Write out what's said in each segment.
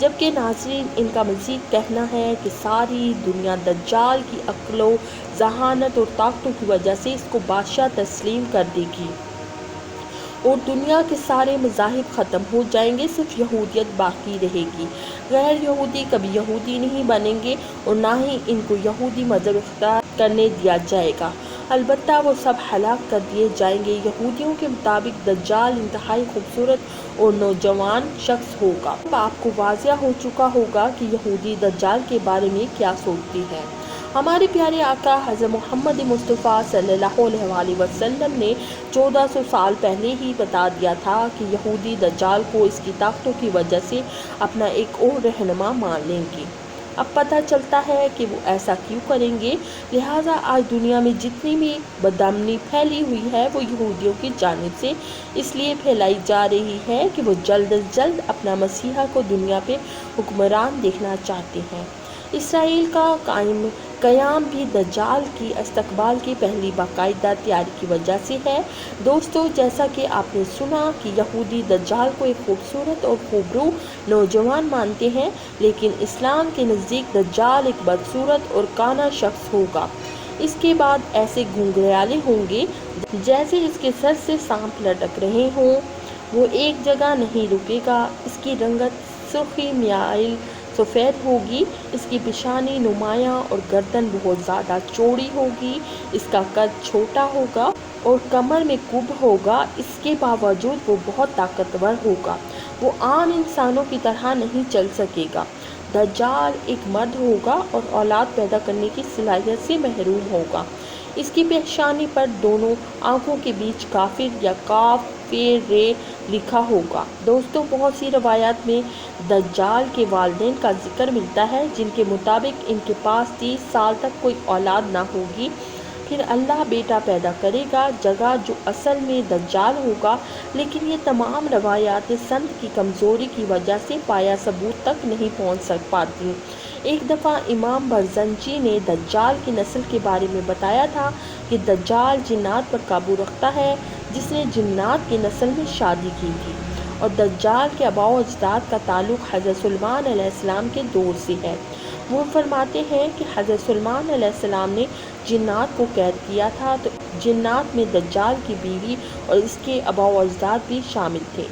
جبکہ ناظرین ان کا مزید کہنا ہے کہ ساری دنیا دجال کی عقل و ذہانت اور طاقتوں کی وجہ سے اس کو بادشاہ تسلیم کر دے گی اور دنیا کے سارے مذاہب ختم ہو جائیں گے، صرف یہودیت باقی رہے گی۔ غیر یہودی کبھی یہودی نہیں بنیں گے اور نہ ہی ان کو یہودی مذہب اختیار کرنے دیا جائے گا، البتہ وہ سب ہلاک کر دیے جائیں گے۔ یہودیوں کے مطابق دجال انتہائی خوبصورت اور نوجوان شخص ہوگا۔ اب آپ کو واضح ہو چکا ہوگا کہ یہودی دجال کے بارے میں کیا سوچتی ہے۔ ہمارے پیارے آقا حضرت محمد مصطفیٰ صلی اللہ علیہ وسلم نے 1400 سال پہلے ہی بتا دیا تھا کہ یہودی دجال کو اس کی طاقتوں کی وجہ سے اپنا ایک اور رہنما مان لیں گے۔ اب پتہ چلتا ہے کہ وہ ایسا کیوں کریں گے، لہٰذا آج دنیا میں جتنی بھی بدامنی پھیلی ہوئی ہے وہ یہودیوں کی جانب سے اس لیے پھیلائی جا رہی ہے کہ وہ جلد از جلد اپنا مسیحا کو دنیا پہ حکمران دیکھنا چاہتے ہیں۔ اسرائیل کا قیام بھی دجال کی استقبال کی پہلی باقاعدہ تیاری کی وجہ سے ہے۔ دوستو، جیسا کہ آپ نے سنا کہ یہودی دجال کو ایک خوبصورت اور خوبرو نوجوان مانتے ہیں، لیکن اسلام کے نزدیک دجال ایک بدصورت اور کانا شخص ہوگا۔ اس کے بعد ایسے گھنگریالے ہوں گے جیسے اس کے سر سے سانپ لٹک رہے ہوں۔ وہ ایک جگہ نہیں رکے گا، اس کی رنگت سرخی میائل سفید ہوگی، اس کی پیشانی نمایاں اور گردن بہت زیادہ چوڑی ہوگی، اس کا قد چھوٹا ہوگا اور کمر میں کب ہوگا۔ اس کے باوجود وہ بہت طاقتور ہوگا، وہ عام انسانوں کی طرح نہیں چل سکے گا۔ دجال ایک مرد ہوگا اور اولاد پیدا کرنے کی صلاحیت سے محروم ہوگا۔ اس کی پیشانی پر دونوں آنکھوں کے بیچ کافر یا کافر لکھا ہوگا۔ دوستو، بہت سی روایات میں دجال کے والدین کا ذکر ملتا ہے، جن کے مطابق ان کے پاس 30 سال تک کوئی اولاد نہ ہوگی، پھر اللہ بیٹا پیدا کرے گا، جگہ جو اصل میں دجال ہوگا، لیکن یہ تمام روایات سند کی کمزوری کی وجہ سے پایہ ثبوت تک نہیں پہنچ پاتی۔ ایک دفعہ امام برزنجی نے دجال کی نسل کے بارے میں بتایا تھا کہ دجال جنات پر قابو رکھتا ہے، جس نے جنات کی نسل میں شادی کی تھی، اور دجال کے آباء و اجداد کا تعلق حضرت سلیمان علیہ السلام کے دور سے ہے۔ وہ فرماتے ہیں کہ حضرت سلیمان علیہ السلام نے جنات کو قید کیا تھا، تو جنات میں دجال کی بیوی اور اس کے آباء و اجداد بھی شامل تھے،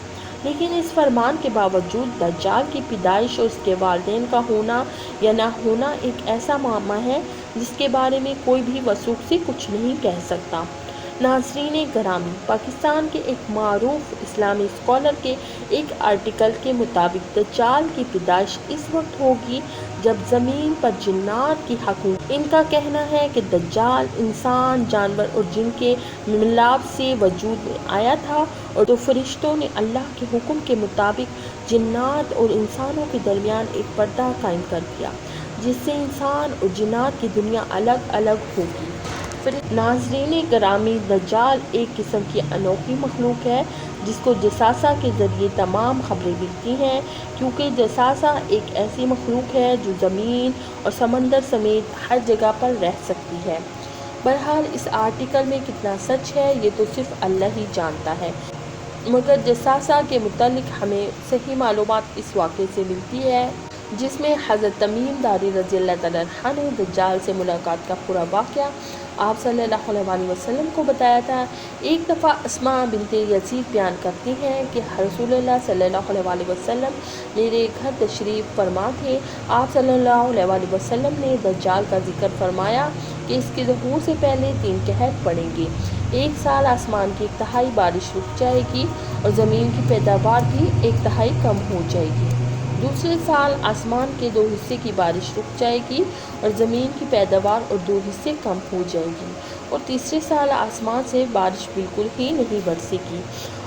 لیکن اس فرمان کے باوجود دجال کی پیدائش اور اس کے والدین کا ہونا یا نہ ہونا ایک ایسا معمہ ہے جس کے بارے میں کوئی بھی وثوق سے کچھ نہیں کہہ سکتا۔ ناظرین گرامی، پاکستان کے ایک معروف اسلامی اسکالر کے ایک آرٹیکل کے مطابق دجال کی پیدائش اس وقت ہوگی جب زمین پر جنات کی حکومت۔ ان کا کہنا ہے کہ دجال انسان، جانور اور جن کے ملاپ سے وجود میں آیا تھا، اور تو فرشتوں نے اللہ کے حکم کے مطابق جنات اور انسانوں کے درمیان ایک پردہ قائم کر دیا، جس سے انسان اور جنات کی دنیا الگ الگ ہوگی۔ ناظرین گرامی، دجال ایک قسم کی انوکھی مخلوق ہے جس کو جساسہ کے ذریعے تمام خبریں ملتی ہیں، کیونکہ جساسہ ایک ایسی مخلوق ہے جو زمین اور سمندر سمیت ہر جگہ پر رہ سکتی ہے۔ بہرحال اس آرٹیکل میں کتنا سچ ہے یہ تو صرف اللہ ہی جانتا ہے، مگر جساسہ کے متعلق ہمیں صحیح معلومات اس واقعے سے ملتی ہے جس میں حضرت تمیم داری رضی اللہ تعالیٰ عنہ نے دجال سے ملاقات کا پورا واقعہ آپ صلی اللہ علیہ وسلم کو بتایا تھا۔ ایک دفعہ اسماء بنت یزید بیان کرتی ہیں کہ رسول اللہ صلی اللہ علیہ وسلم میرے گھر تشریف فرما تھے۔ آپ صلی اللہ علیہ وسلم نے دجال کا ذکر فرمایا کہ اس کے ظہور سے پہلے 3 قحط پڑیں گے۔ ایک سال آسمان کی 1/3 بارش رک جائے گی اور زمین کی پیداوار بھی 1/3 کم ہو جائے گی۔ دوسرے سال آسمان کے 2 حصے کی بارش رک جائے گی اور زمین کی پیداوار اور 2 حصے کم ہو جائے گی، اور تیسرے سال آسمان سے بارش بالکل ہی نہیں برسے گی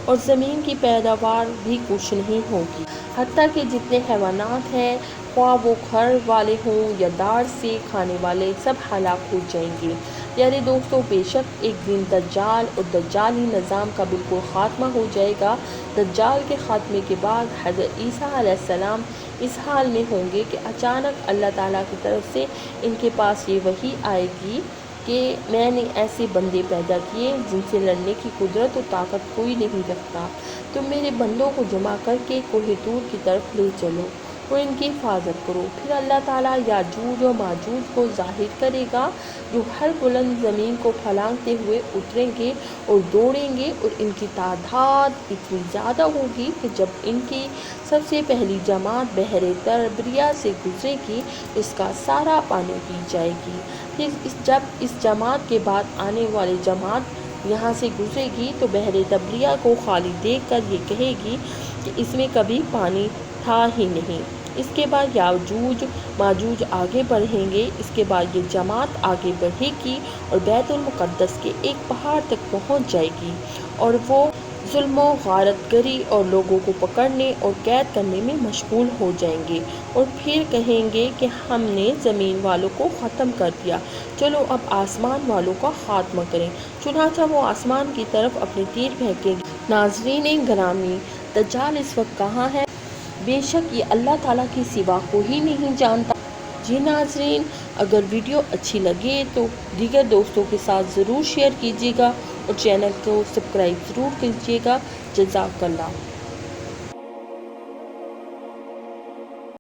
اور زمین کی پیداوار بھی کچھ نہیں ہوگی، حتیٰ کہ جتنے حیوانات ہیں، خواہ وہ گھر والے ہوں یا دار سے کھانے والے، سب ہلاک ہو جائیں گے۔ پیارے دوستو، بے شک ایک دن دجال اور دجالی نظام کا بالکل خاتمہ ہو جائے گا۔ دجال کے خاتمے کے بعد حضرت عیسیٰ علیہ السلام اس حال میں ہوں گے کہ اچانک اللہ تعالیٰ کی طرف سے ان کے پاس یہ وحی آئے گی کہ میں نے ایسے بندے پیدا کیے جن سے لڑنے کی قدرت و طاقت کوئی نہیں رکھتا، تم میرے بندوں کو جمع کر کے کوہ طور کی طرف لے چلو۔ اور ان کی حفاظت کرو۔ پھر اللہ تعالیٰ یاجوج و ماجوج کو ظاہر کرے گا جو ہر بلند زمین کو پھلانگتے ہوئے اتریں گے اور دوڑیں گے، اور ان کی تعداد اتنی زیادہ ہوگی کہ جب ان کی سب سے پہلی جماعت بحر تبریہ سے گزرے گی اس کا سارا پانی پی جائے گی۔ پھر جب اس جماعت کے بعد آنے والی جماعت یہاں سے گزرے گی تو بحر تبریہ کو خالی دیکھ کر یہ کہے گی کہ اس میں کبھی پانی تھا ہی نہیں۔ اس کے بعد یاجوج ماجوج آگے بڑھیں گے، اس کے بعد یہ جماعت آگے بڑھے گی اور بیت المقدس کے ایک پہاڑ تک پہنچ جائے گی، اور وہ ظلم و غارت گری اور لوگوں کو پکڑنے اور قید کرنے میں مشغول ہو جائیں گے، اور پھر کہیں گے کہ ہم نے زمین والوں کو ختم کر دیا، چلو اب آسمان والوں کا خاتمہ کریں۔ چنانچہ وہ آسمان کی طرف اپنے تیر پھینکیں گے۔ ناظرین گرامی، دجال اس وقت کہاں ہے؟ بے شک یہ اللہ تعالیٰ کے سوا کوئی نہیں جانتا۔ جی ناظرین، اگر ویڈیو اچھی لگے تو دیگر دوستوں کے ساتھ ضرور شیئر کیجیے گا اور چینل کو سبسکرائب ضرور کیجیے گا۔ جزاک اللہ۔